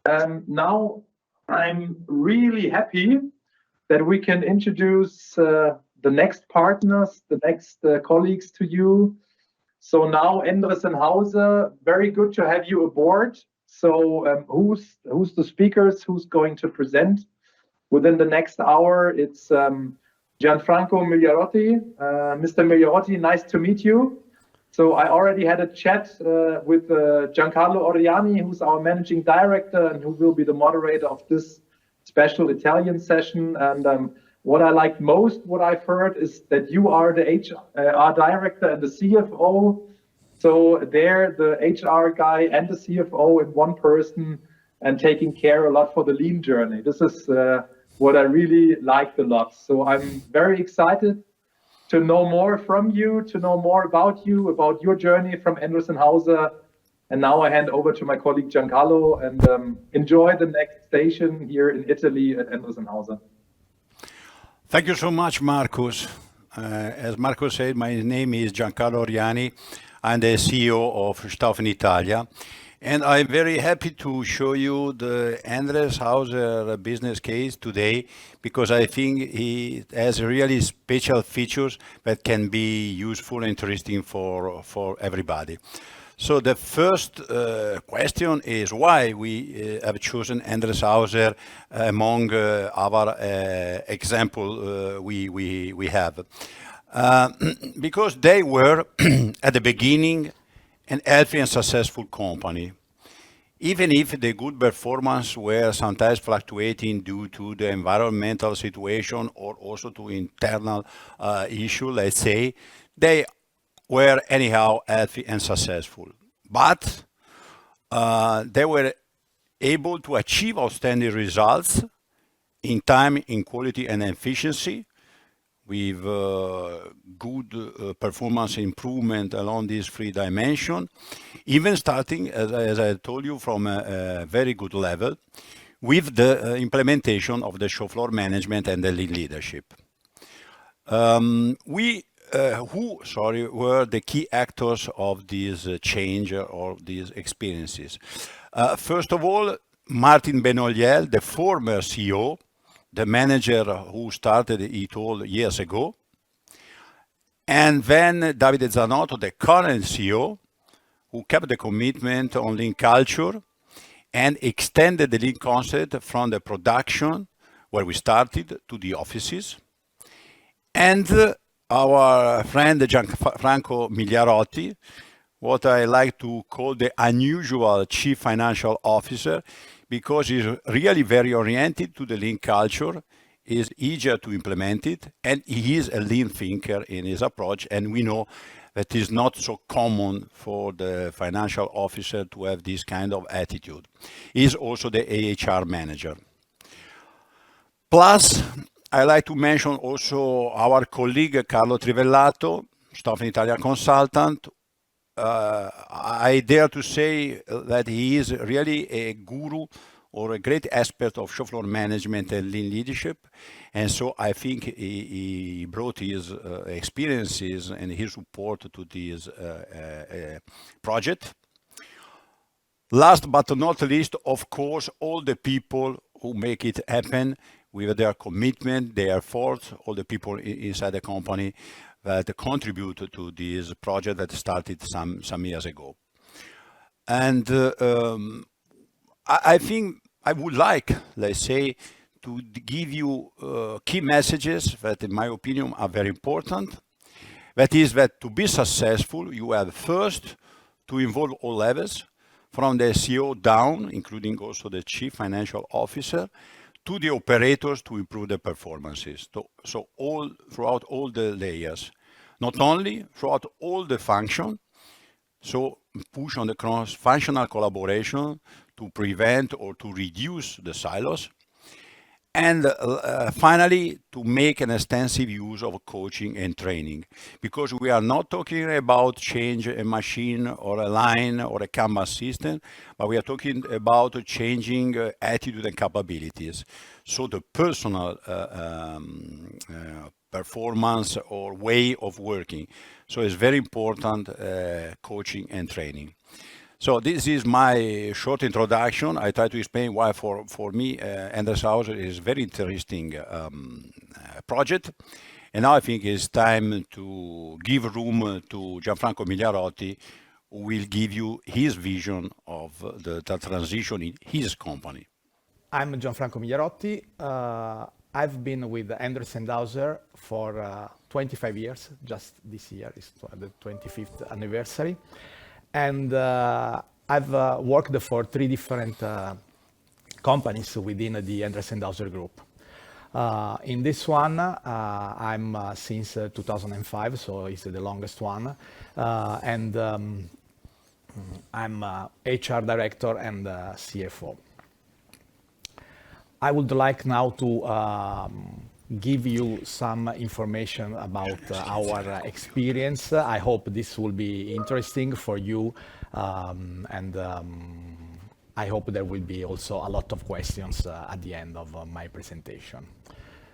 Now I'm really happy that we can introduce the next partners, the next colleagues to you. So now Endress+Hauser, very good to have you aboard. So who's the speakers? Who's going to present within the next hour? It's Gianfranco Migliarotti. Mr. Migliarotti, nice to meet you. So I already had a chat with Giancarlo Oriani, who's our managing director and who will be the moderator of this special Italian session. And what I liked most, what I've heard, is that you are the HR director and the CFO. So they're the HR guy and the CFO in one person and taking care a lot for the lean journey. This is what I really liked a lot. So I'm very excited to know more from you, to know more about you, about your journey from Endress+Hauser. And now I hand over to my colleague Giancarlo and enjoy the next station here in Italy at Endress+Hauser. Thank you so much, Marcus. As Marcus said, my name is Giancarlo Oriani. I'm the CEO of STAUFEN.Italia. And I'm very happy to show you the Endress+Hauser business case today because I think it has really special features that can be useful and interesting for everybody. So the first question is why we have chosen Endress+Hauser among our example we have. Because they were at the beginning an healthy and successful company. Even if the good performance were sometimes fluctuating due to the environmental situation or also to internal issue, let's say, they were anyhow healthy and successful. But they were able to achieve outstanding results in time, in quality and efficiency, with good performance improvement along these three dimensions, even starting, as I told you, from a very good level with the implementation of the ShopFloor management and the lean leadership. Who were the key actors of this change or these experiences? First of all, Martin Benoliel, the former CEO, the manager who started it all years ago. And then Davide Zanotto, the current CEO, who kept the commitment on lean culture and extended the lean concept from the production, where we started, to the offices. And our friend Gianfranco Migliarotti, what I like to call the unusual chief financial officer, because he's really very oriented to the lean culture, is eager to implement it, and he is a lean thinker in his approach, and we know that is not so common for the financial officer to have this kind of attitude. He's also the AHR manager. Plus, I like to mention also our colleague Carlo Trivellato, StAUFEN.Italia consultant. I dare to say that he is really a guru or a great expert of ShopFloor management and lean leadership. And so I think he brought his experiences and his support to this project. Last but not least, of course, all the people who make it happen with their commitment, their efforts, all the people inside the company that contribute to this project that started some years ago. And I think I would like, let's say, to give you key messages that, in my opinion, are very important. That is that to be successful, you have first to involve all levels, from the CEO down, including also the chief financial officer, to the operators to improve the performances. So throughout all the layers, not only throughout all the function, so push on the cross-functional collaboration to prevent or to reduce the silos, and finally, to make an extensive use of coaching and training, because we are not talking about change a machine or a line or a Kanban system, but we are talking about changing attitude and capabilities. So the personal performance or way of working. So it's very important coaching and training. So this is my short introduction. I try to explain why for me Endress+Hauser is a very interesting project. And now I think it's time to give room to Gianfranco Migliarotti, who will give you his vision of the transition in his company. I'm Gianfranco Migliarotti. I've been with Endress+Hauser for 25 years. Just this year is the 25th anniversary. And I've worked for 3 different companies within the Endress+Hauser group. In this one, I'm since 2005, so it's the longest one. And I'm HR director and CFO. I would like now to give you some information about our experience. I hope this will be interesting for you, and I hope there will be also a lot of questions at the end of my presentation.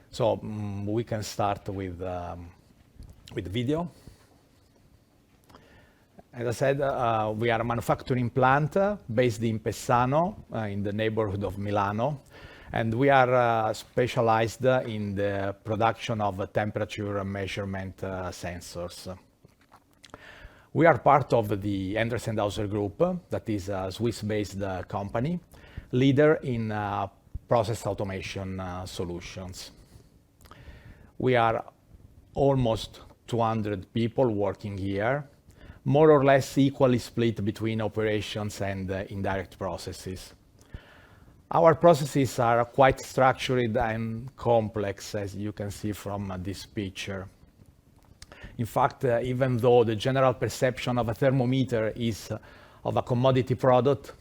So we can start with video. As I said, we are a manufacturing plant based in Pessano, in the neighborhood of Milano. And we are specialized in the production of temperature measurement sensors. We are part of the Endress+Hauser group, that is a Swiss-based company, leader in process automation solutions. We are almost 200 people working here, more or less equally split between operations and indirect processes. Our processes are quite structured and complex, as you can see from this picture. In fact, even though the general perception of a thermometer is of a commodity product,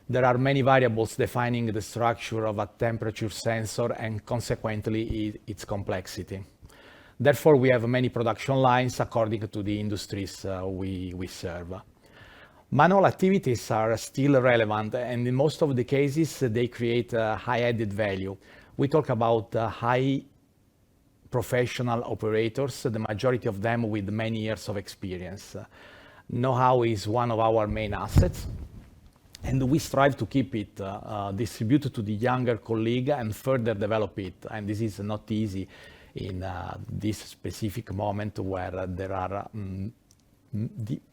there are many variables defining the structure of a temperature sensor and consequently its complexity. Therefore, we have many production lines according to the industries we serve. Manual activities are still relevant, and in most of the cases, they create high added value. We talk about high professional operators, the majority of them with many years of experience. Know-how is one of our main assets, and we strive to keep it distributed to the younger colleague and further develop it. And this is not easy in this specific moment where there are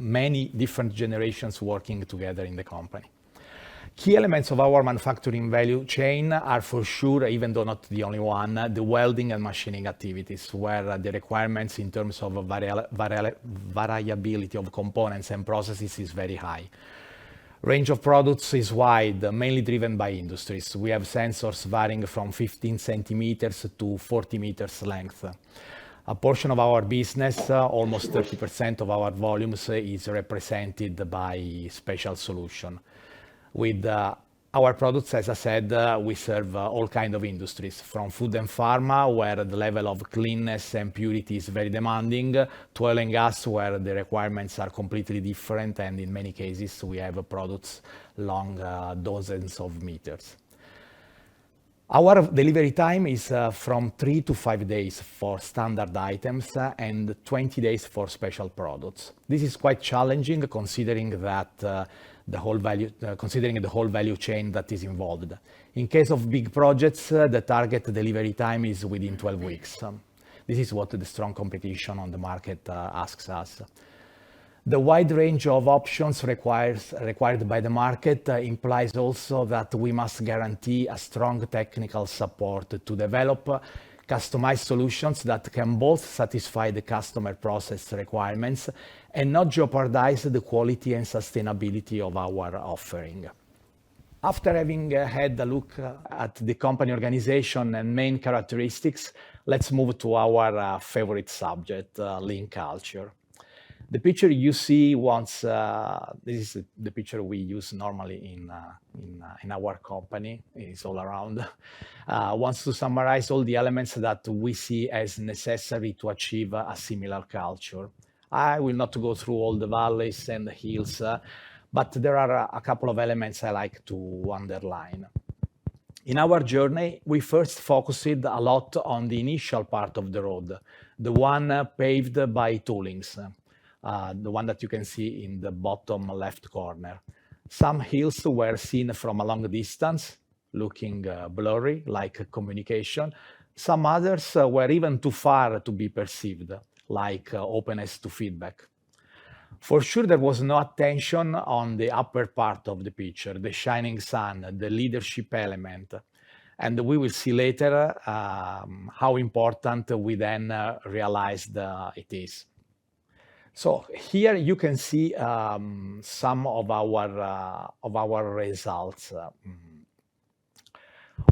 many different generations working together in the company. Key elements of our manufacturing value chain are for sure, even though not the only one, the welding and machining activities, where the requirements in terms of variability of components and processes is very high. Range of products is wide, mainly driven by industries. We have sensors varying from 15 centimeters to 40 meters length. A portion of our business, almost 30% of our volumes, is represented by special solution. With our products, as I said, we serve all kinds of industries, from food and pharma, where the level of cleanness and purity is very demanding, to oil and gas, where the requirements are completely different, and in many cases we have products long dozens of meters. Our delivery time is from 3 to 5 days for standard items and 20 days for special products. This is quite challenging considering that the whole value chain that is involved. In case of big projects, the target delivery time is within 12 weeks. This is what the strong competition on the market asks us. The wide range of options required by the market implies also that we must guarantee a strong technical support to develop customized solutions that can both satisfy the customer process requirements and not jeopardize the quality and sustainability of our offering. After having had a look at the company organization and main characteristics, let's move to our favorite subject, lean culture. The picture you see this is the picture we use normally in our company. It's all around. Wants to summarize all the elements that we see as necessary to achieve a similar culture. I will not go through all the valleys and the hills, but there are a couple of elements I like to underline. In our journey, we first focused a lot on the initial part of the road, the one paved by toolings. The one that you can see in the bottom left corner. Some hills were seen from a long distance, looking blurry, like communication. Some others were even too far to be perceived, like openness to feedback. For sure, there was no attention on the upper part of the picture, the shining sun, the leadership element. And we will see later how important we then realized it is. So here you can see some of our results.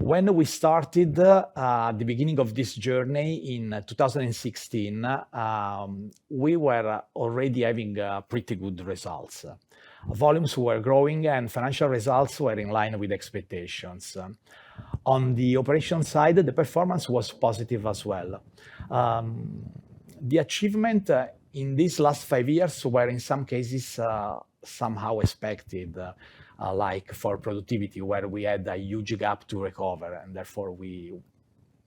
When we started at the beginning of this journey in 2016, we were already having pretty good results. Volumes were growing and financial results were in line with expectations. On the operation side, the performance was positive as well. The achievement in these last 5 years were in some cases somehow expected, like for productivity, where we had a huge gap to recover, and therefore we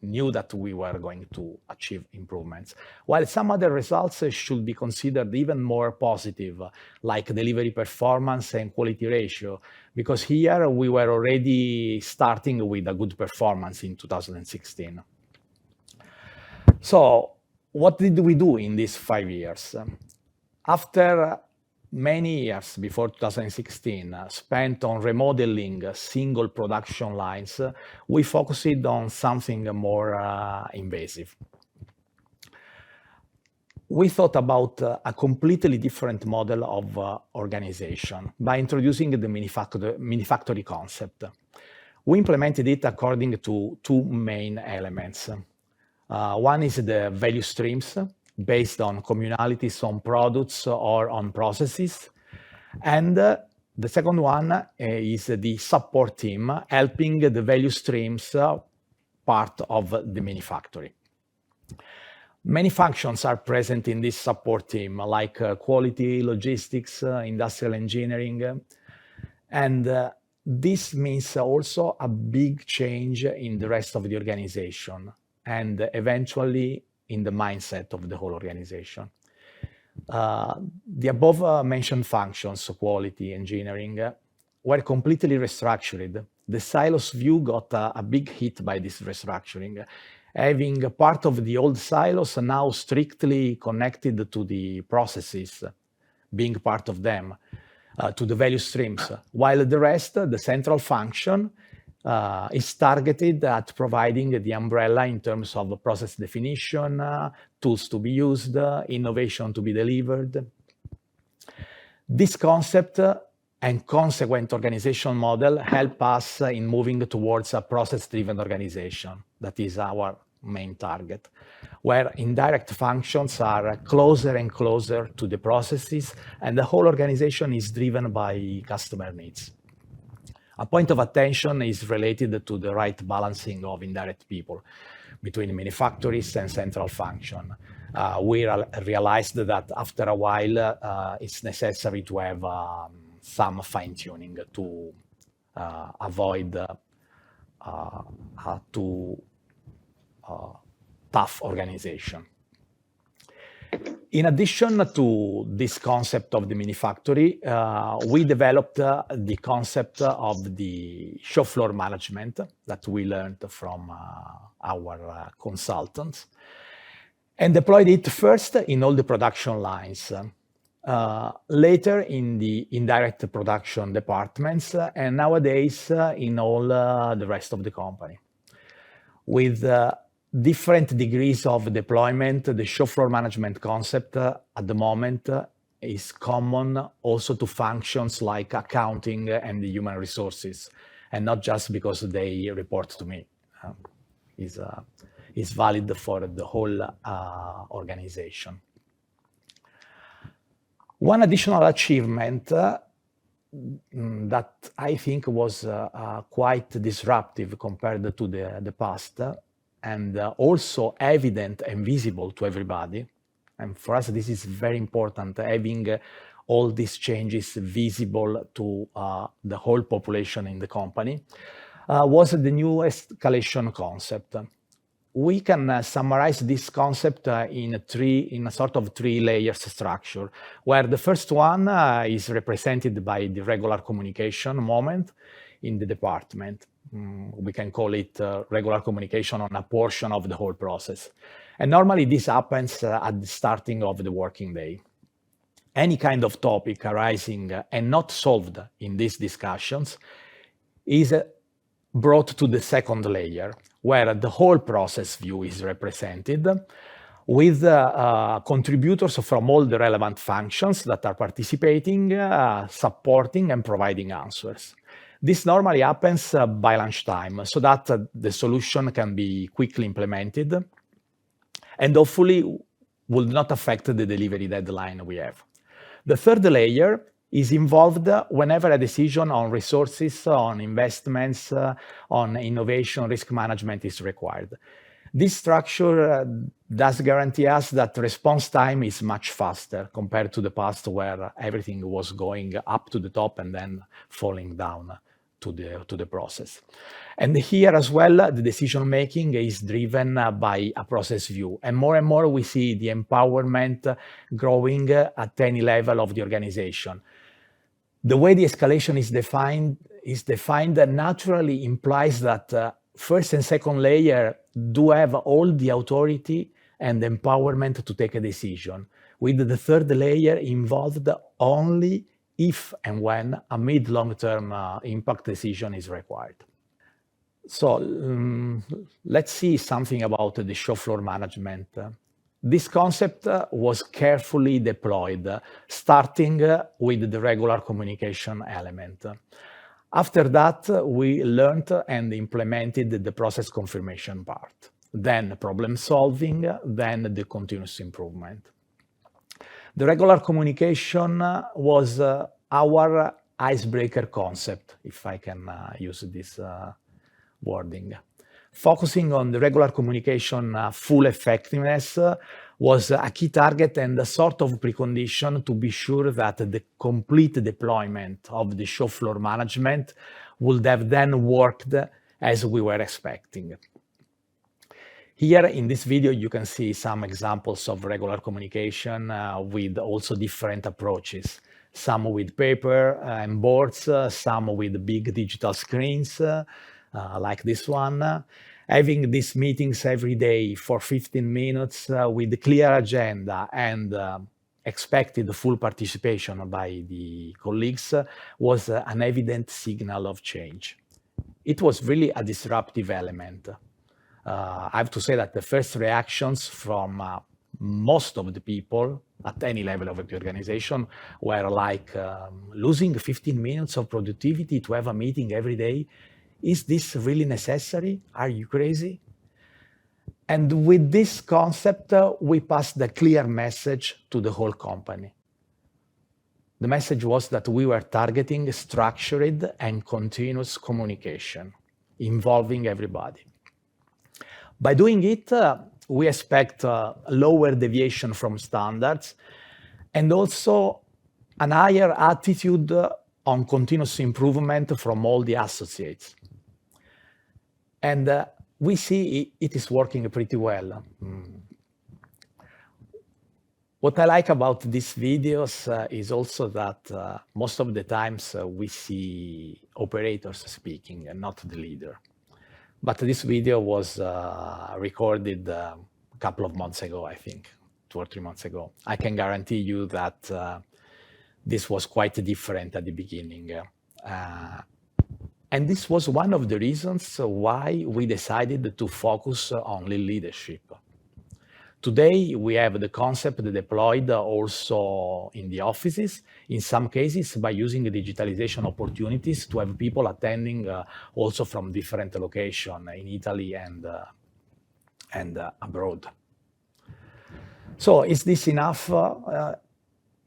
knew that we were going to achieve improvements. While some other results should be considered even more positive, like delivery performance and quality ratio, because here we were already starting with a good performance in 2016. So what did we do in these 5 years? After many years before 2016 spent on remodeling single production lines, we focused on something more invasive. We thought about a completely different model of organization by introducing the mini-factory concept. We implemented it according to two main elements. One is the value streams, based on communalities, on products or on processes. And the second one is the support team, helping the value streams part of the mini factory. Many functions are present in this support team, like quality, logistics, industrial engineering. And this means also a big change in the rest of the organization and eventually in the mindset of the whole organization. The above mentioned functions, quality, engineering, were completely restructured. The silos view got a big hit by this restructuring, having part of the old silos now strictly connected to the processes, being part of them, to the value streams, while the rest, the central function, is targeted at providing the umbrella in terms of process definition, tools to be used, innovation to be delivered. This concept and consequent organization model help us in moving towards a process-driven organization. That is our main target, where indirect functions are closer and closer to the processes, and the whole organization is driven by customer needs. A point of attention is related to the right balancing of indirect people between manufacturers and central function. We realized that after a while, it's necessary to have some fine-tuning to avoid tough organization. In addition to this concept of the mini factory, we developed the concept of the shop floor management that we learned from our consultants and deployed it first in all the production lines, later in the indirect production departments, and nowadays in all the rest of the company. With different degrees of deployment, the shop floor management concept at the moment is common also to functions like accounting and human resources, and not just because they report to me. Is valid for the whole organization. One additional achievement that I think was quite disruptive compared to the past, and also evident and visible to everybody. And for us, this is very important, having all these changes visible to the whole population in the company, was the new escalation concept. we can summarize this concept in a sort of 3 layers structure, where the first one is represented by the regular communication moment in the department. We can call it regular communication on a portion of the whole process. And normally this happens at the starting of the working day. Any kind of topic arising and not solved in these discussions is brought to the second layer, where the whole process view is represented with contributors from all the relevant functions that are participating, supporting and providing answers. This normally happens by lunchtime so that the solution can be quickly implemented and hopefully will not affect the delivery deadline we have. The third layer is involved whenever a decision on resources, on investments, on innovation, risk management is required. This structure does guarantee us that response time is much faster compared to the past, where everything was going up to the top and then falling down to the process. And here as well, the decision making is driven by a process view. And more we see the empowerment growing at any level of the organization. The way the escalation is defined naturally implies that first and second layer do have all the authority and empowerment to take a decision, with the third layer involved only if and when a mid-long-term impact decision is required. So let's see something about the shop floor management. This concept was carefully deployed, starting with the regular communication element. After that, we learned and implemented the process confirmation part, then problem solving, then the continuous improvement. The regular communication was our icebreaker concept, if I can use this wording. Focusing on the regular communication full effectiveness was a key target and a sort of precondition to be sure that the complete deployment of the shop floor management would have then worked as we were expecting. Here in this video, you can see some examples of regular communication with also different approaches. Some with paper and boards, some with big digital screens, like this one. Having these meetings every day for 15 minutes with a clear agenda and expected full participation by the colleagues was an evident signal of change. It was really a disruptive element. I have to say that the first reactions from most of the people at any level of the organization were like, losing 15 minutes of productivity to have a meeting every day? Is this really necessary? Are you crazy? And with this concept, we passed a clear message to the whole company. The message was that we were targeting structured and continuous communication, involving everybody. By doing it, we expect lower deviation from standards and also a higher attitude on continuous improvement from all the associates. And we see it is working pretty well. What I like about these videos is also that most of the times we see operators speaking and not the leader. But this video was recorded a couple of months ago, I think, 2 or 3 months ago. I can guarantee you that this was quite different at the beginning. And this was one of the reasons why we decided to focus on leadership. Today, we have the concept deployed also in the offices, in some cases by using digitalization opportunities to have people attending also from different locations in Italy and abroad. So is this enough?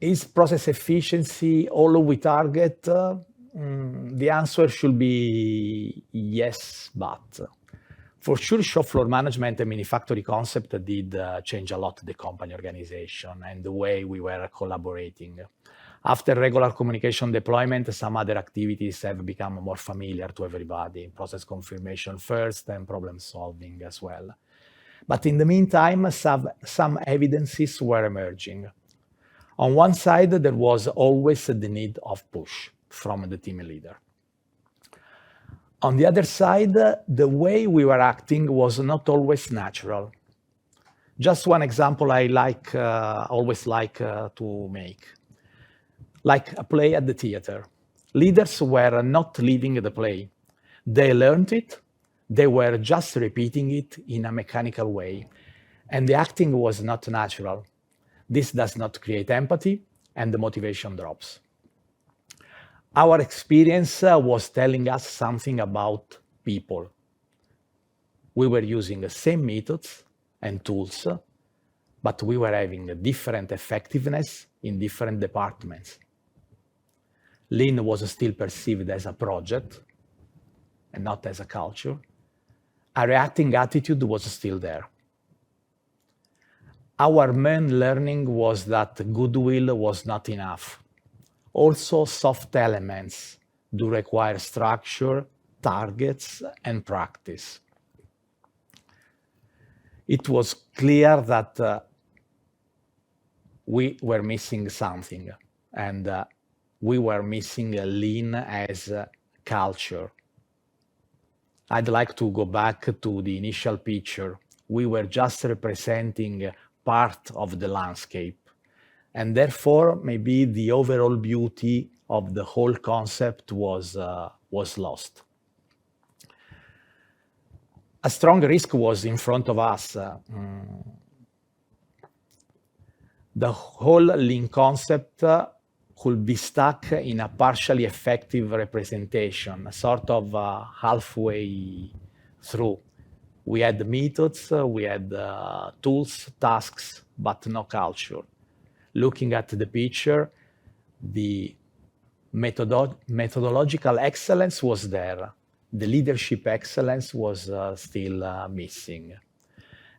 Is process efficiency all we target? The answer should be yes, but. For sure, shop floor management and mini-factory concept did change a lot the company organization and the way we were collaborating. After regular communication deployment, some other activities have become more familiar to everybody. Process confirmation first and problem solving as well. But in the meantime, some evidences were emerging. On one side, there was always the need of push from the team leader. On the other side, the way we were acting was not always natural. Just one example I always like to make. Like a play at the theater. Leaders were not living the play. They learned it, they were just repeating it in a mechanical way, and the acting was not natural. This does not create empathy, and the motivation drops. Our experience was telling us something about people. We were using the same methods and tools, but we were having a different effectiveness in different departments. Lean was still perceived as a project and not as a culture. A reacting attitude was still there. Our main learning was that goodwill was not enough. Also, soft elements do require structure, targets, and practice. It was clear that we were missing something, and we were missing a lean as a culture. I'd like to go back to the initial picture. We were just representing part of the landscape, and therefore maybe the overall beauty of the whole concept was lost. A strong risk was in front of us. The whole lean concept could be stuck in a partially effective representation, sort of halfway through. We had methods, we had tools, tasks, but no culture. Looking at the picture, the methodological excellence was there. The leadership excellence was still missing.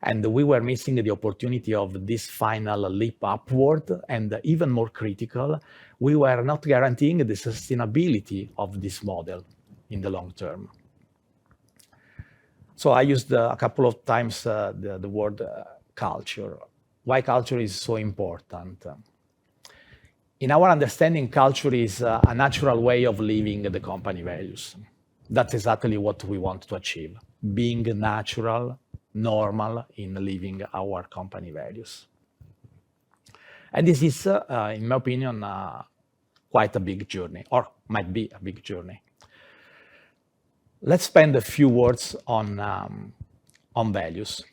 And we were missing the opportunity of this final leap upward, and even more critical, we were not guaranteeing the sustainability of this model in the long term. So I used a couple of times the word culture. Why culture is so important? In our understanding, culture is a natural way of living the company values. That's exactly what we want to achieve, being natural, normal in living our company values. And this is, in my opinion, quite a big journey, or might be a big journey. Let's spend a few words on values.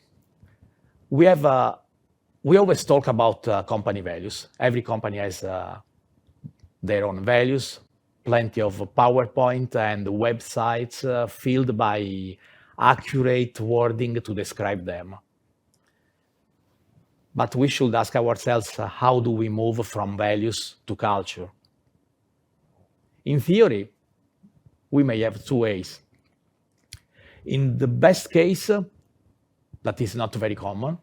We always talk about company values. Every company has their own values, plenty of PowerPoint and websites filled by accurate wording to describe them. But we should ask ourselves, how do we move from values to culture? In theory, we may have two ways. In the best case, that is not very common,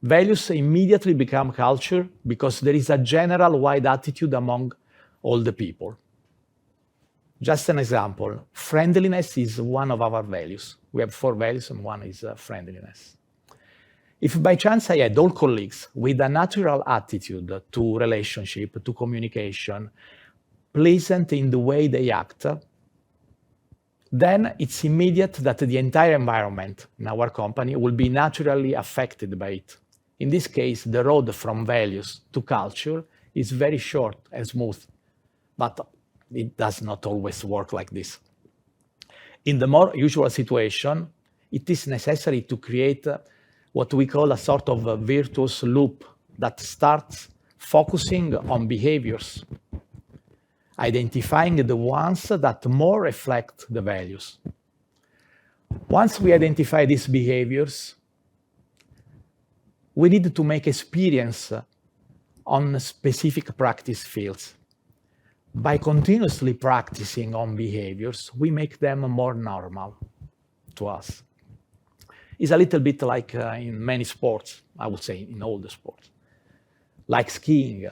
values immediately become culture because there is a general wide attitude among all the people. Just an example, friendliness is one of our values. We have 4 values and one is friendliness. If by chance I had all colleagues with a natural attitude to relationship, to communication, pleasant in the way they act, then it's immediate that the entire environment in our company will be naturally affected by it. In this case, the road from values to culture is very short and smooth, but it does not always work like this. In the more usual situation, it is necessary to create what we call a sort of a virtuous loop that starts focusing on behaviors, identifying the ones that more reflect the values. Once we identify these behaviors, we need to make experience on specific practice fields. By continuously practicing on behaviors, we make them more normal to us. It's a little bit like in many sports, I would say in all the sports. Like skiing.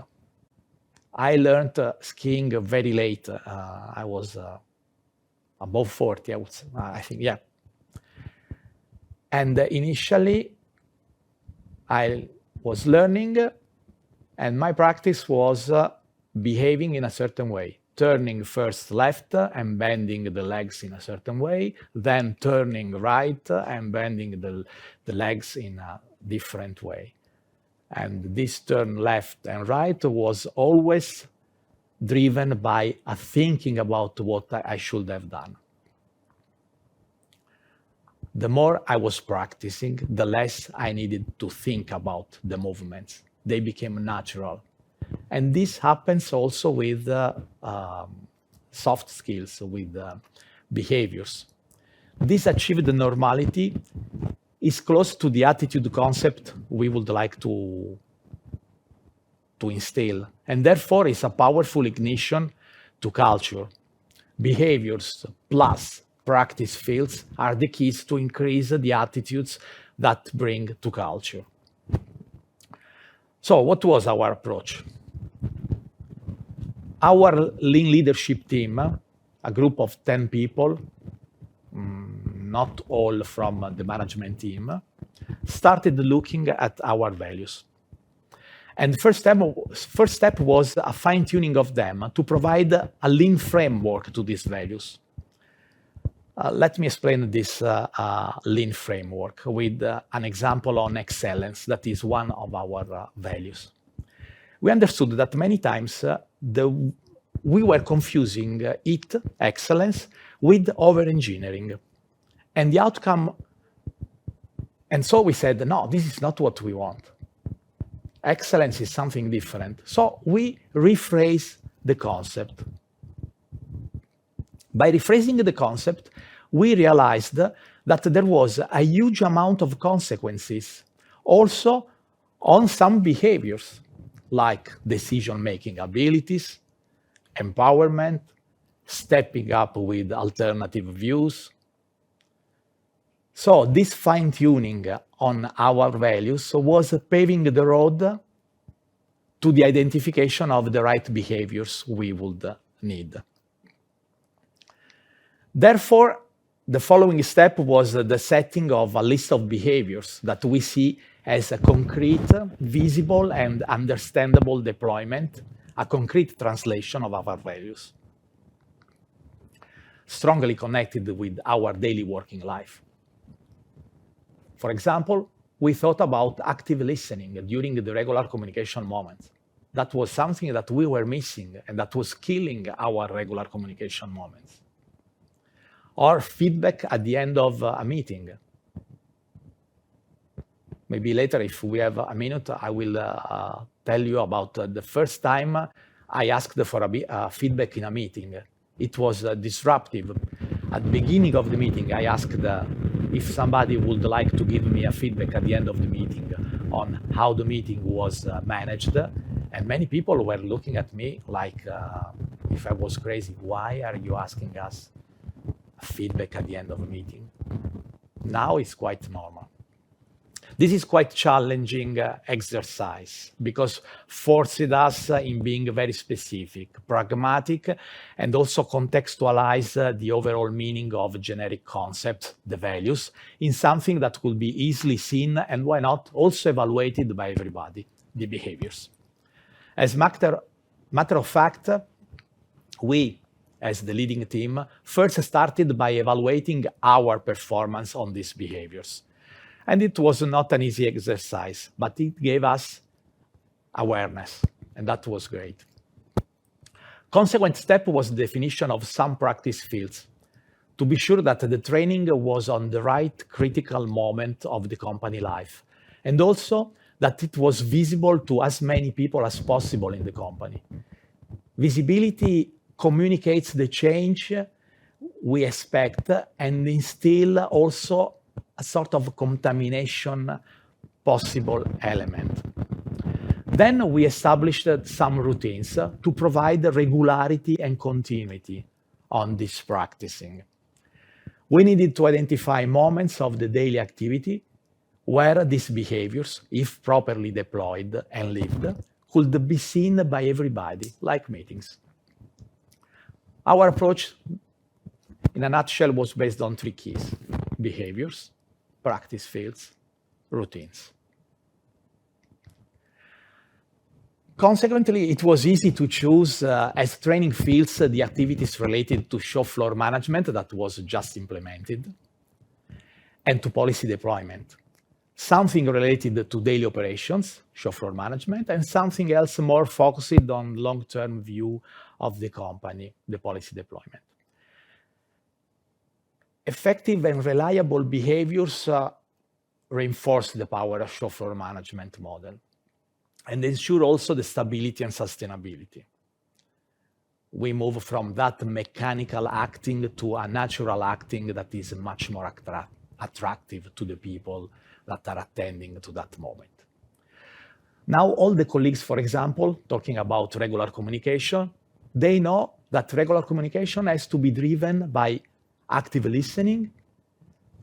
I learned skiing very late. I was above 40, I would say, I think, yeah. And initially, I was learning, and my practice was behaving in a certain way, turning first left and bending the legs in a certain way, then turning right and bending the legs in a different way. And this turn left and right was always driven by a thinking about what I should have done. The more I was practicing, the less I needed to think about the movements. They became natural. And this happens also with soft skills, with behaviors. This achieved normality is close to the attitude concept we would like to instill, and therefore is a powerful ignition to culture. Behaviors plus practice fields are the keys to increase the attitudes that bring to culture. So what was our approach? Our lean leadership team, a group of 10 people, not all from the management team, started looking at our values. And first step was a fine-tuning of them to provide a lean framework to these values. Let me explain this lean framework with an example on excellence that is one of our values. We understood that many times we were confusing excellence, with over-engineering. And the outcome, and so we said, no, this is not what we want. Excellence is something different. So we rephrase the concept. By rephrasing the concept, we realized that there was a huge amount of consequences also on some behaviors, like decision-making abilities, empowerment, stepping up with alternative views. So this fine-tuning on our values was paving the road to the identification of the right behaviors we would need. Therefore, the following step was the setting of a list of behaviors that we see as a concrete, visible, and understandable deployment, a concrete translation of our values, strongly connected with our daily working life. For example, we thought about active listening during the regular communication moments. That was something that we were missing and that was killing our regular communication moments. Or feedback at the end of a meeting. Maybe later, if we have a minute, I will tell you about the first time I asked for a feedback in a meeting. It was disruptive. At the beginning of the meeting, I asked if somebody would like to give me a feedback at the end of the meeting on how the meeting was managed. And many people were looking at me like if I was crazy. Why are you asking us feedback at the end of a meeting? Now it's quite normal. This is quite challenging exercise because forced us in being very specific, pragmatic, and also contextualize the overall meaning of generic concepts, the values, in something that could be easily seen and, why not, also evaluated by everybody, the behaviors. As matter of fact, we, as the leading team, first started by evaluating our performance on these behaviors. And it was not an easy exercise, but it gave us awareness, and that was great. Consequent step was the definition of some practice fields, to be sure that the training was on the right critical moment of the company life, and also that it was visible to as many people as possible in the company. Visibility communicates the change we expect and instill also a sort of contamination possible element. Then we established some routines to provide regularity and continuity on this practicing. We needed to identify moments of the daily activity where these behaviors, if properly deployed and lived, could be seen by everybody, like meetings. Our approach, in a nutshell, was based on 3 keys: behaviors, practice fields, routines. Consequently, it was easy to choose as training fields the activities related to shop floor management that was just implemented and to policy deployment. Something related to daily operations, shop floor management, and something else more focused on long-term view of the company, the policy deployment. Effective and reliable behaviors reinforce the power of shop floor management model and ensure also the stability and sustainability. We move from that mechanical acting to a natural acting that is much more attractive to the people that are attending to that moment. Now, all the colleagues, for example, talking about regular communication, they know that regular communication has to be driven by active listening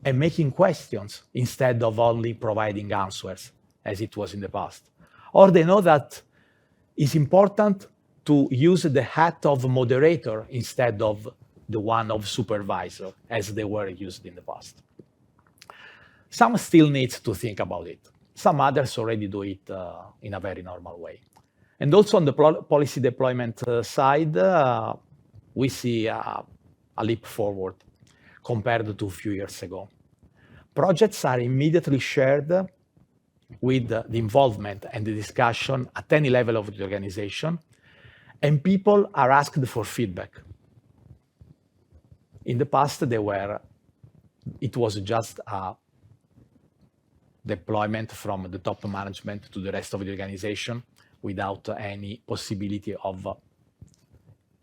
and making questions instead of only providing answers, as it was in the past. Or they know that it's important to use the hat of moderator instead of the one of supervisor, as they were used in the past. Some still need to think about it. Some others already do it in a very normal way. And also on the policy deployment side, we see a leap forward compared to a few years ago. Projects are immediately shared with the involvement and the discussion at any level of the organization, and people are asked for feedback. In the past, it was just a deployment from the top management to the rest of the organization without any possibility of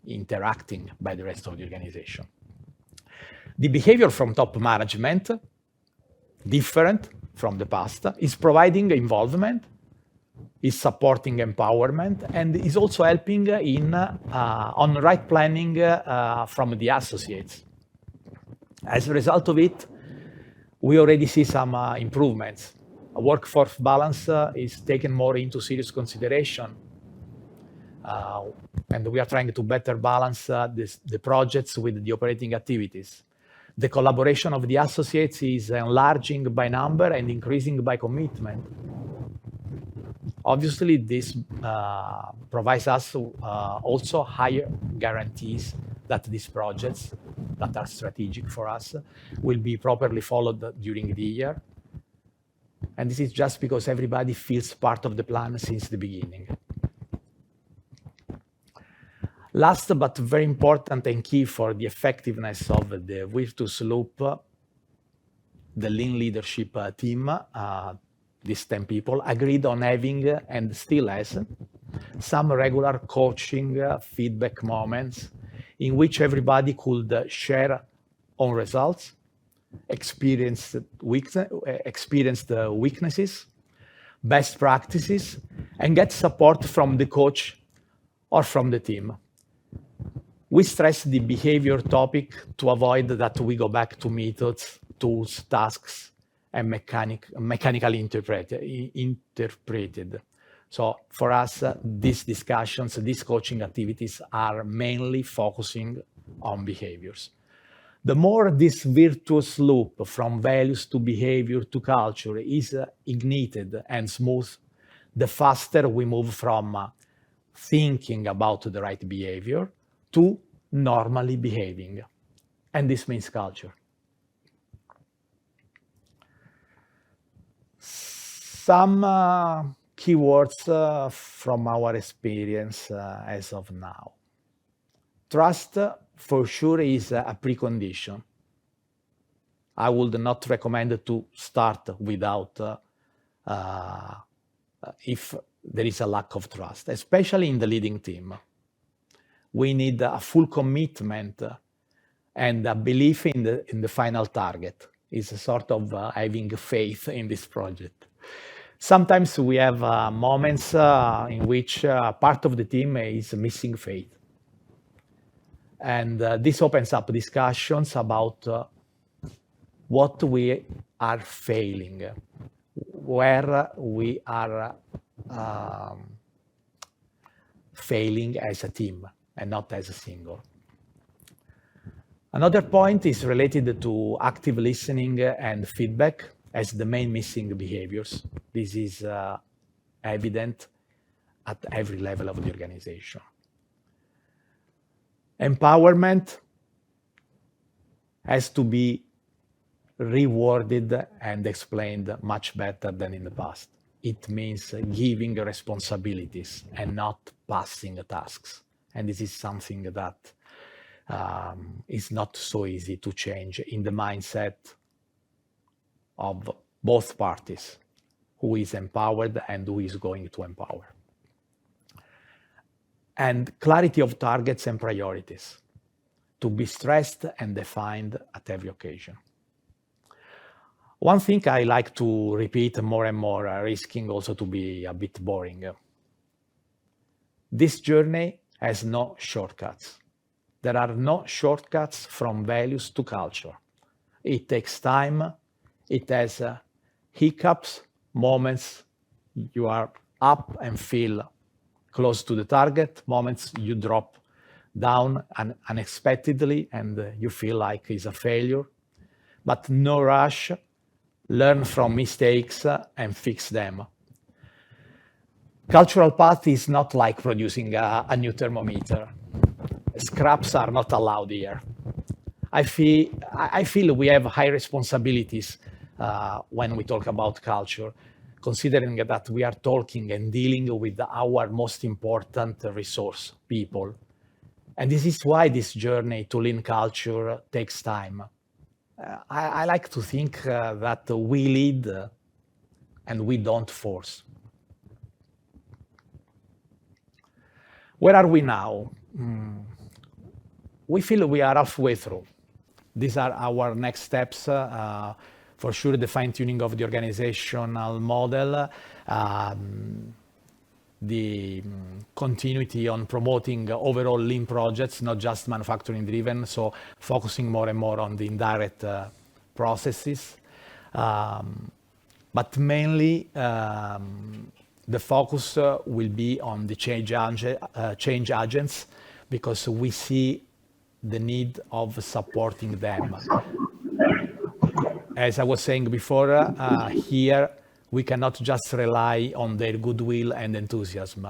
interacting by the rest of the organization. The behavior from top management, different from the past, is providing involvement, is supporting empowerment, and is also helping on right planning from the associates. As a result of it, we already see some improvements. A workforce balance is taken more into serious consideration, and we are trying to better balance the projects with the operating activities. The collaboration of the associates is enlarging by number and increasing by commitment. Obviously, this provides us also higher guarantees that these projects that are strategic for us will be properly followed during the year. And this is just because everybody feels part of the plan since the beginning. Last but very important and key for the effectiveness of the virtuous loop, the lean leadership team, these 10 people, agreed on having, and still has, some regular coaching feedback moments in which everybody could share on results, experience the weaknesses, best practices, and get support from the coach or from the team. We stress the behavior topic to avoid that we go back to methods, tools, tasks, and mechanically interpreted. So for us, these discussions, these coaching activities are mainly focusing on behaviors. The more this virtuous loop from values to behavior to culture is ignited and smooth, the faster we move from thinking about the right behavior to normally behaving. And this means culture. Some keywords from our experience as of now. Trust, for sure, is a precondition. I would not recommend to start without if there is a lack of trust, especially in the leading team. We need a full commitment and a belief in the final target. It's a sort of having faith in this project. Sometimes we have moments in which part of the team is missing faith. And this opens up discussions about what we are failing, where we are failing as a team and not as a single. Another point is related to active listening and feedback as the main missing behaviors. This is evident at every level of the organization. Empowerment has to be rewarded and explained much better than in the past. It means giving responsibilities and not passing tasks. And this is something that is not so easy to change in the mindset of both parties, who is empowered and who is going to empower. And clarity of targets and priorities to be stressed and defined at every occasion. One thing I like to repeat more and more, risking also to be a bit boring. This journey has no shortcuts. There are no shortcuts from values to culture. It takes time. It has hiccups, moments you are up and feel close to the target, moments you drop down unexpectedly and you feel like it's a failure. But no rush. Learn from mistakes and fix them. Cultural path is not like producing a new thermometer. Scraps are not allowed here. I feel we have high responsibilities when we talk about culture, considering that we are talking and dealing with our most important resource, people. And this is why this journey to lean culture takes time. I like to think that we lead and we don't force. Where are we now? We feel we are halfway through. These are our next steps. For sure, the fine-tuning of the organizational model, the continuity on promoting overall lean projects, not just manufacturing driven, so focusing more and more on the indirect processes. But mainly the focus will be on the change agents, because we see the need of supporting them. As I was saying before, here we cannot just rely on their goodwill and enthusiasm.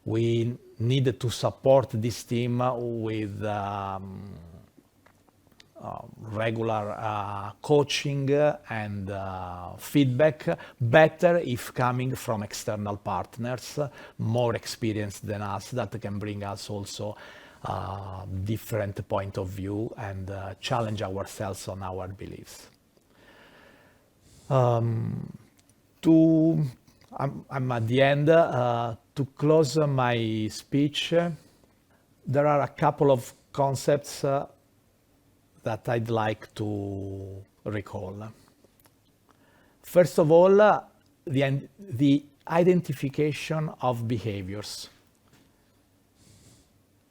We need to support this team with regular coaching and feedback, better if coming from external partners, more experienced than us, that can bring us also different point of view and challenge ourselves on our beliefs. I'm at the end. To close my speech, there are a couple of concepts that I'd like to recall. First of all, the identification of behaviors.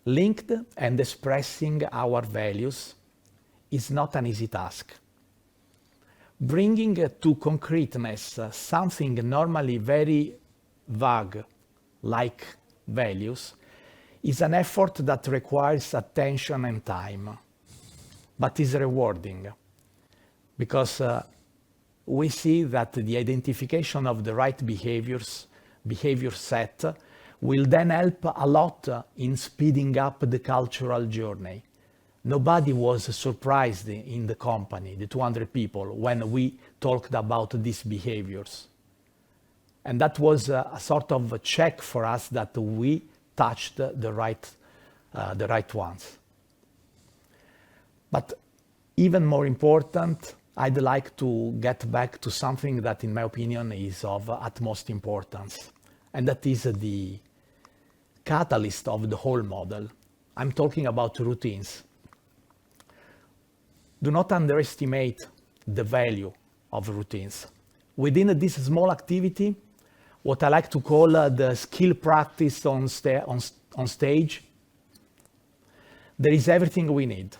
Linked and expressing our values is not an easy task. Bringing to concreteness something normally very vague, like values, is an effort that requires attention and time, but is rewarding, because we see that the identification of the right behavior set, will then help a lot in speeding up the cultural journey. Nobody was surprised in the company, the 200 people, when we talked about these behaviors. And that was a sort of a check for us that we touched the right ones. But even more important, I'd like to get back to something that, in my opinion, is of utmost importance, and that is the catalyst of the whole model. I'm talking about routines. Do not underestimate the value of routines. Within this small activity, what I like to call the skill practice on stage, there is everything we need.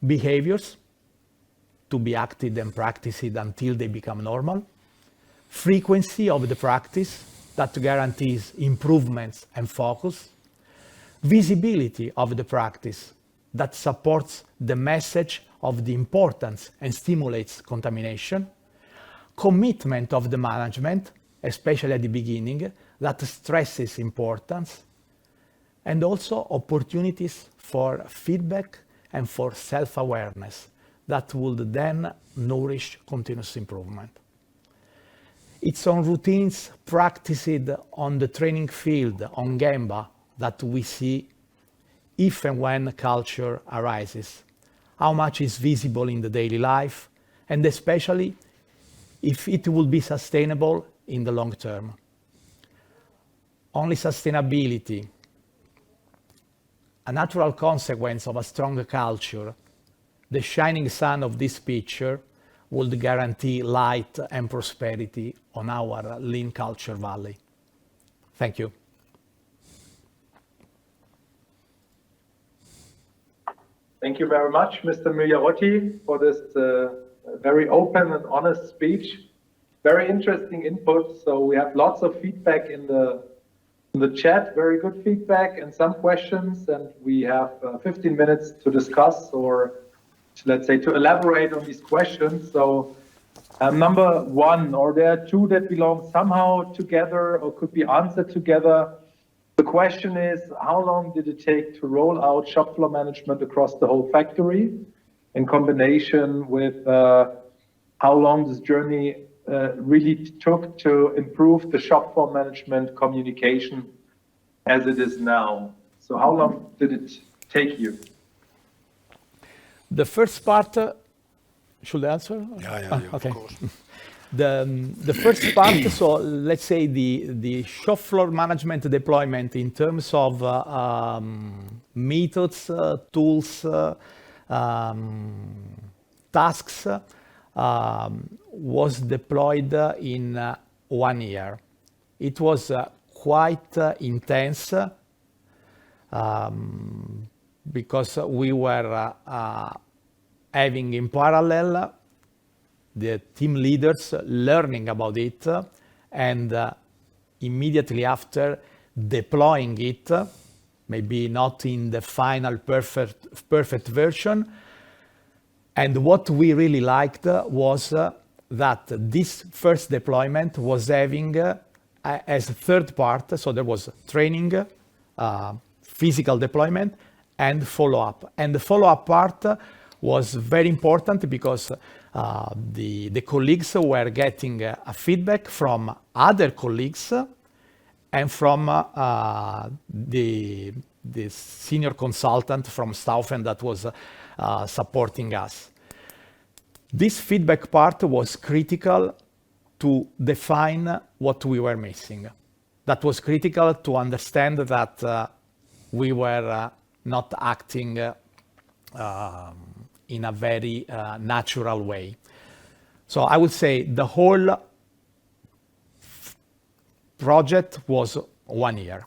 Behaviors to be acted and practiced until they become normal. Frequency of the practice that guarantees improvements and focus. Visibility of the practice that supports the message of the importance and stimulates contamination. Commitment of the management, especially at the beginning, that stresses importance, and also opportunities for feedback and for self-awareness that would then nourish continuous improvement. It's on routines practiced on the training field, on Gemba, that we see if and when culture arises, how much is visible in the daily life, and especially if it will be sustainable in the long term. Only sustainability, a natural consequence of a strong culture, the shining sun of this picture, would guarantee light and prosperity on our lean culture valley. Thank you. Thank you very much, Mr. Migliarotti, for this very open and honest speech. Very interesting input. So we have lots of feedback in the chat, very good feedback and some questions, and we have 15 minutes to discuss, or let's say to elaborate on these questions. So number one, or there are two that belong somehow together or could be answered together. The question is, how long did it take to roll out shop floor management across the whole factory, in combination with how long this journey really took to improve the shop floor management communication as it is now? So how long did it take you? The first part, should I answer? Yeah, okay. Of course. The first part, so let's say the shop floor management deployment in terms of methods, tools, tasks, was deployed in 1 year. It was quite intense because we were having in parallel the team leaders learning about it and immediately after deploying it, maybe not in the final perfect version. And what we really liked was that this first deployment was having as a third part, so there was training, physical deployment, and follow-up. And the follow-up part was very important because the colleagues were getting a feedback from other colleagues and from the senior consultant from STAUFEN that was supporting us. This feedback part was critical to define what we were missing. That was critical to understand that we were not acting in a very natural way. So I would say the whole project was 1 year.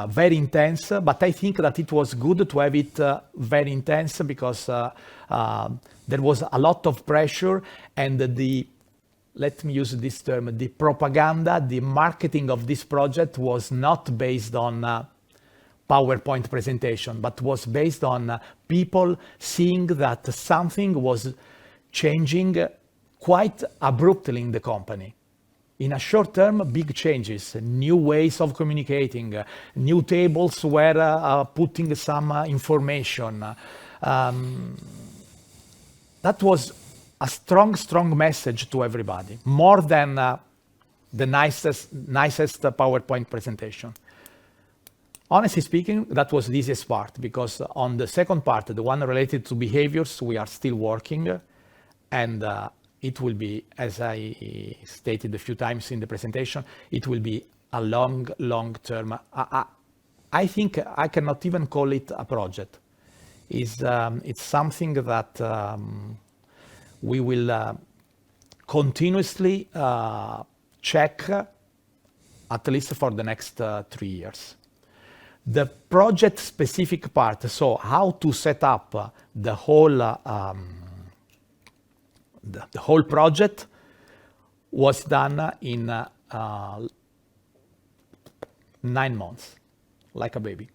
Very intense, but I think that it was good to have it very intense because there was a lot of pressure, and let me use this term, the propaganda, the marketing of this project was not based on PowerPoint presentation, but was based on people seeing that something was changing quite abruptly in the company. In a short term, big changes, new ways of communicating, new tables were putting some information. That was a strong message to everybody, more than the nicest PowerPoint presentation. Honestly speaking, that was the easiest part, because on the second part, the one related to behaviors, we are still working, and it will be, as I stated a few times in the presentation, it will be a long term. I think I cannot even call it a project. It's something that we will continuously check, at least for the next 3 years. The project specific part, so how to set up the whole project, was done in 9 months, like a baby.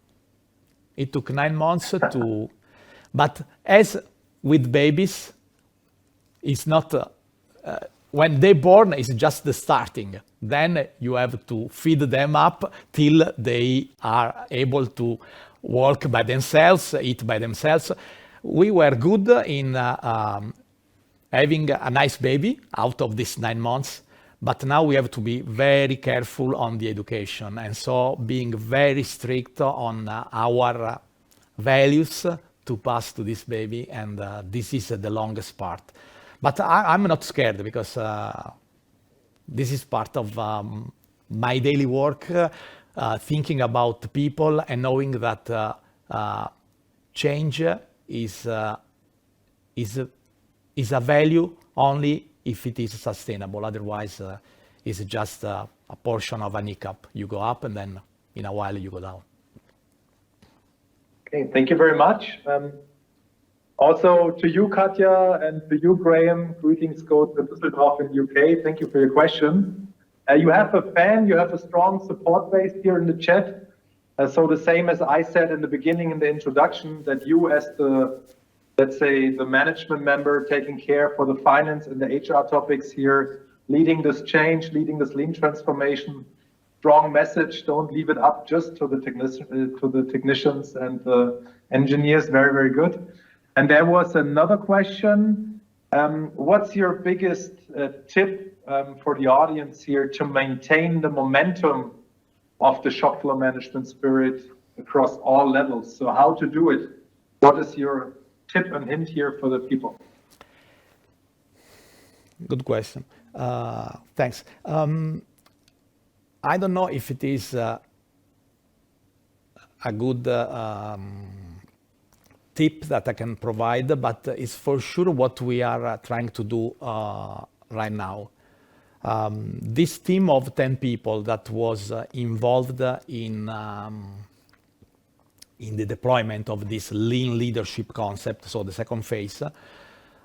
It took 9 months to, but as with babies, it's not when they're born, it's just the starting. Then you have to feed them up till they are able to walk by themselves, eat by themselves. We were good in having a nice baby out of these 9 months, but now we have to be very careful on the education. And so being very strict on our values to pass to this baby. And this is the longest part. But I'm not scared because this is part of my daily work, thinking about people and knowing that change is a value only if it is sustainable. Otherwise, it's just a portion of a hiccup. You go up and then in a while you go down. Okay, thank you very much. Also to you, Katja, and to you, Graham, greetings go to Düsseldorf in UK. Thank you for your question. You have a fan, you have a strong support base here in the chat. So the same as I said in the beginning in the introduction, that you as the, let's say, the management member taking care for the finance and the HR topics here, leading this change, leading this lean transformation, strong message, don't leave it up just to the technicians and the engineers, very, very good. And there was another question. What's your biggest tip for the audience here to maintain the momentum of the shop floor management spirit across all levels? So how to do it? What is your tip and hint here for the people? Good question. Thanks. I don't know if it is a good tip that I can provide, but it's for sure what we are trying to do right now. This team of 10 people that was involved in the deployment of this lean leadership concept, so the second phase,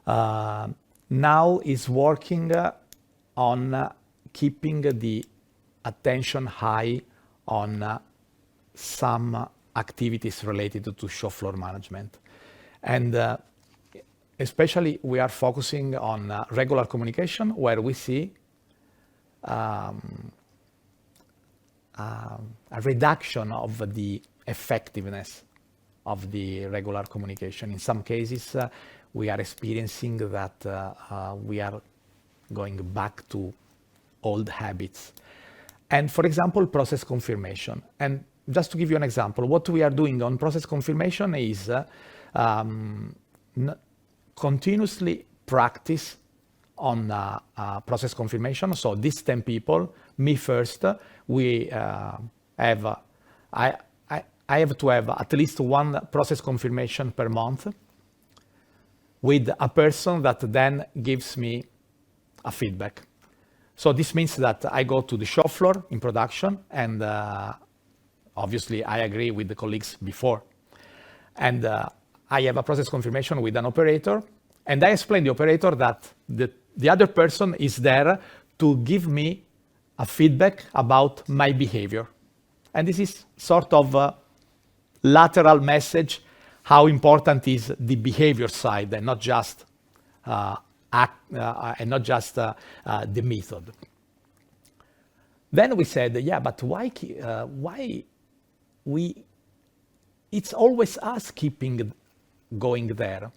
now is working on keeping the attention high on some activities related to shop floor management. And especially we are focusing on regular communication, where we see a reduction of the effectiveness of the regular communication. In some cases, we are experiencing that we are going back to old habits. And for example, process confirmation. And just to give you an example, what we are doing on process confirmation is continuously practice on process confirmation. So these 10 people, me first, we have, I have to have at least one process confirmation per month with a person that then gives me a feedback. So this means that I go to the shop floor in production and obviously I agree with the colleagues before. And I have a process confirmation with an operator and I explain to the operator that the other person is there to give me a feedback about my behavior. And this is sort of a lateral message how important is the behavior side and not just the method. Then we said, yeah, but why it's always us keeping going there.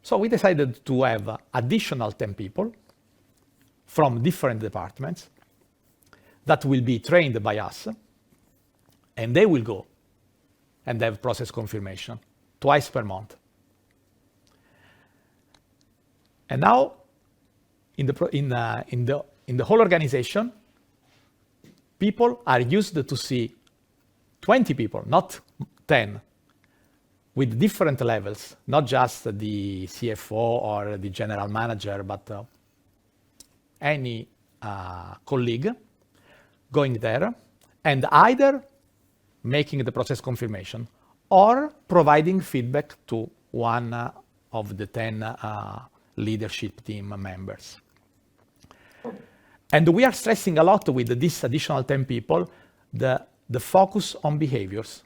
So we decided to have additional 10 people from different departments that will be trained by us, and they will go and have process confirmation twice per month. And now, in the whole organization, people are used to see 20 people, not 10, with different levels, not just the CFO or the general manager, but any colleague going there and either making the process confirmation or providing feedback to one of the 10 leadership team members. And we are stressing a lot with this additional 10 people, the focus on behaviors.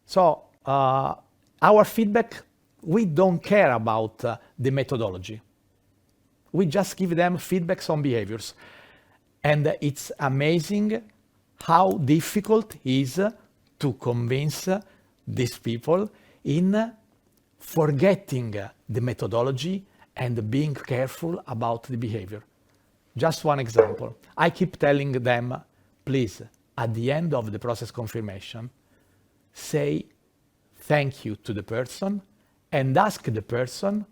So our feedback, we don't care about the methodology. We just give them feedbacks on behaviors. And it's amazing how difficult it is to convince these people in forgetting the methodology and being careful about the behavior. Just one example. I keep telling them, please, at the end of the process confirmation, say thank you to the person and ask the person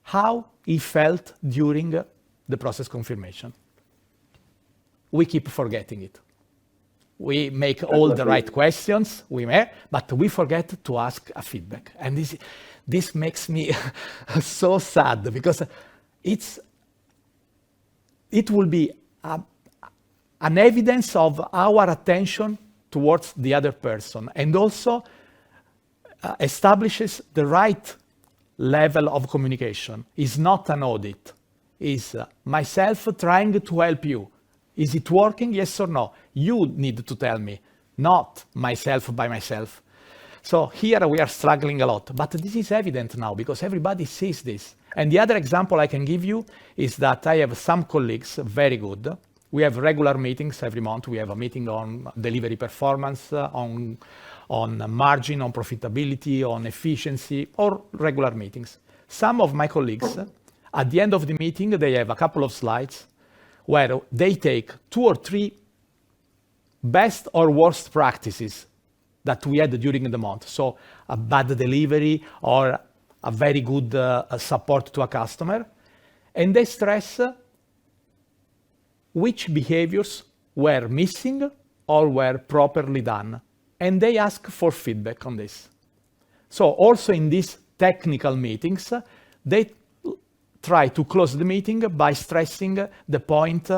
how he felt during the process confirmation. We keep forgetting it. We make all the right questions, but we forget to ask a feedback. And this makes me so sad, because it will be an evidence of our attention towards the other person, and also establishes the right level of communication. It's not an audit. It's myself trying to help you. Is it working? Yes or no? You need to tell me, not myself by myself. So here we are struggling a lot, but this is evident now because everybody sees this. And the other example I can give you is that I have some colleagues, very good. We have regular meetings every month. We have a meeting on delivery performance, on margin, on profitability, on efficiency, or regular meetings. Some of my colleagues, at the end of the meeting, they have a couple of slides where they take 2 or 3 best or worst practices that we had during the month. So a bad delivery or a very good support to a customer. And they stress which behaviors were missing or were properly done. And they ask for feedback on this. So also in these technical meetings, they try to close the meeting by stressing the point,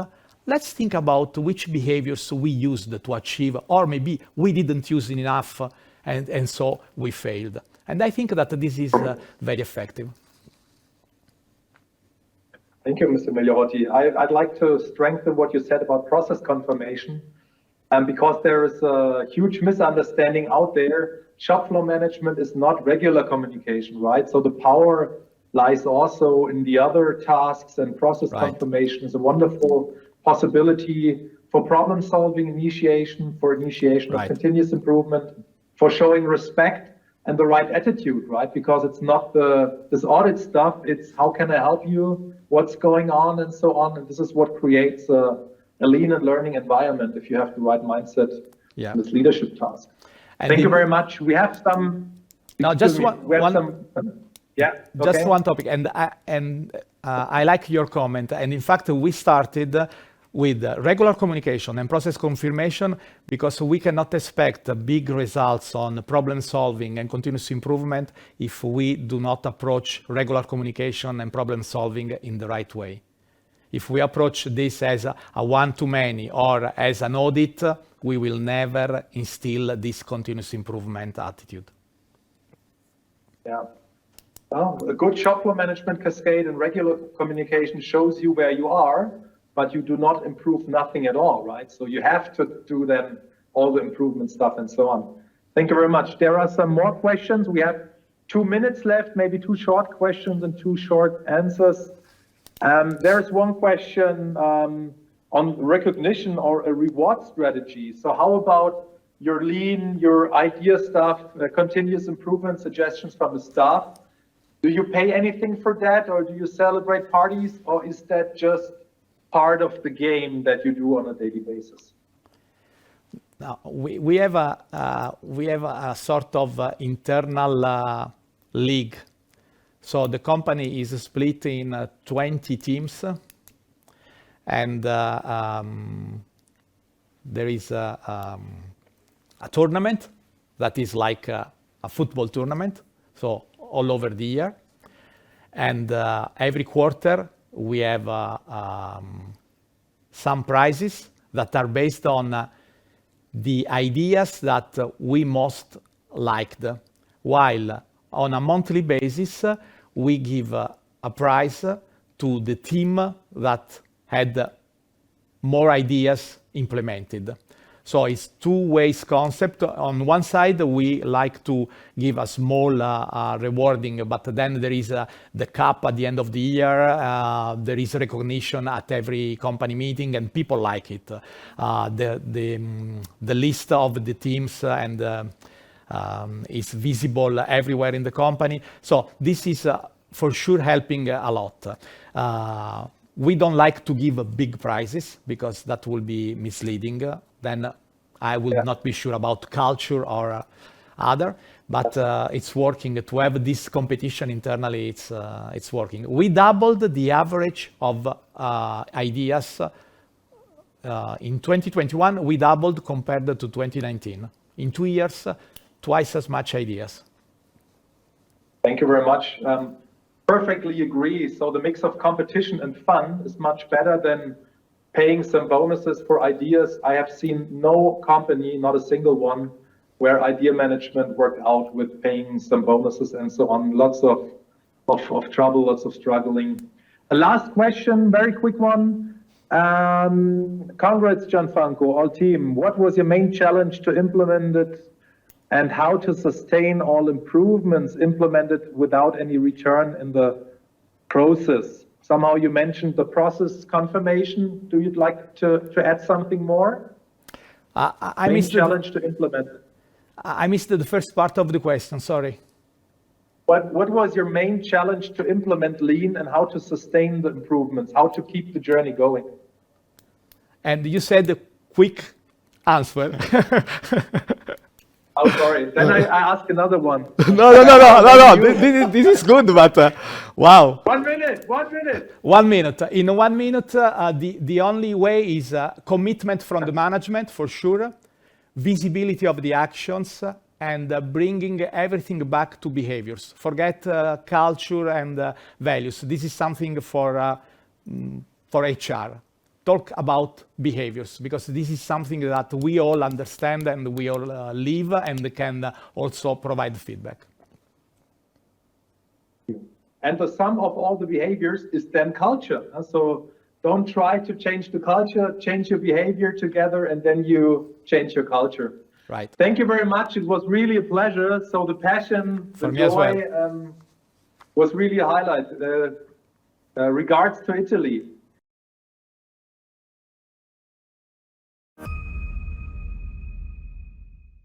let's think about which behaviors we used to achieve, or maybe we didn't use enough, and so we failed. And I think that this is very effective. Thank you, Mr. Migliarotti. I'd like to strengthen what you said about process confirmation, because there is a huge misunderstanding out there. Shop floor management is not regular communication, right? So the power lies also in the other tasks, and process confirmation is a wonderful possibility for problem solving initiation, for initiation of continuous improvement, for showing respect and the right attitude, right? Because it's not this audit stuff, it's how can I help you, what's going on, and so on. And this is what creates a lean and learning environment if you have the right mindset in this leadership task. And thank you very much. We have some... Just one topic, and I like your comment. And in fact, we started with regular communication and process confirmation because we cannot expect big results on problem solving and continuous improvement if we do not approach regular communication and problem solving in the right way. If we approach this as a one-to-many or as an audit, we will never instill this continuous improvement attitude. Yeah. Well, a good shop floor management cascade and regular communication shows you where you are, but you do not improve nothing at all, right? So you have to do then all the improvement stuff and so on. Thank you very much. There are some more questions. We have 2 minutes left, maybe 2 short questions and 2 short answers. There's one question on recognition or a reward strategy. So how about your lean, your idea stuff, continuous improvement suggestions from the staff? Do you pay anything for that, or do you celebrate parties, or is that just part of the game that you do on a daily basis? Now, we have a sort of internal league. So the company is split in 20 teams, and there is a tournament that is like a football tournament, so all over the year. And every quarter we have some prizes that are based on the ideas that we most liked, while on a monthly basis we give a prize to the team that had more ideas implemented. So it's two-ways concept. On one side, we like to give a small rewarding, but then there is the cap at the end of the year. There is recognition at every company meeting, and people like it. The list of the teams and is visible everywhere in the company. So this is for sure helping a lot. We don't like to give big prizes because that will be misleading. Then I will not be sure about culture or other, but it's working. To have this competition internally, it's working. We doubled the average of ideas. In 2021, we doubled compared to 2019. In 2 years, twice as much ideas. Thank you very much. Perfectly agree. So the mix of competition and fun is much better than paying some bonuses for ideas. I have seen no company, not a single one, where idea management worked out with paying some bonuses and so on. Lots of trouble, lots of struggling. A last question, very quick one. Congrats, Gianfranco, all team. What was your main challenge to implement it, and how to sustain all improvements implemented without any return in the process? Somehow you mentioned the process confirmation. Do you like to add something more? I missed the challenge to implement. I missed the first part of the question, sorry. What was your main challenge to implement Lean, and how to sustain the improvements, how to keep the journey going? And you said a quick answer. Oh, sorry. Then I ask another one. No. This is good, but wow. 1 minute. 1 minute. 1 minute. In 1 minute, the only way is commitment from the management, for sure, visibility of the actions, and bringing everything back to behaviors. Forget culture and values. This is something for HR. Talk about behaviors, because this is something that we all understand and we all live, and can also provide feedback. And the sum of all the behaviors is then culture. So don't try to change the culture, change your behavior together, and then you change your culture. Right. Thank you very much. It was really a pleasure. So the passion, the joy was really a highlight. Regards to Italy.